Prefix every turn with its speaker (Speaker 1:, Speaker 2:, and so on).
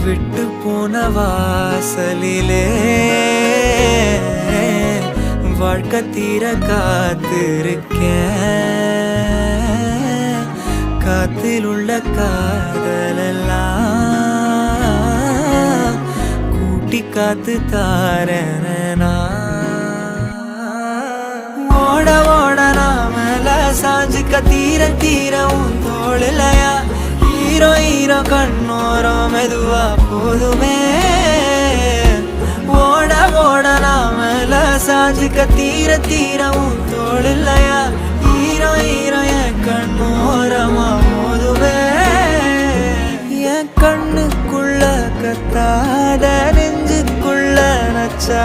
Speaker 1: விட்டு போன வாசலிலே வாழ்க்கை தீர காத்திருக்கேன். காத்தில் உள்ள காதலெல்லாம் கூட்டி காத்து தாரேனா. ஓட ஓட நாமல சாஞ்சுக்க தீர தீர உன் தோளிலையா ஹீரோ ஹீரோ கண்ணோரம் மெதுவா போதுமே. ஓட ஓட நாமல சாஞ்சுக்க தீர தீர உன் தோளிலையா ஹீரோ ஹீரோ என் கண்ணோரமா போதுமே. என் கண்ணுக்குள்ள கத்தாத நெஞ்சுக்குள்ள நச்சா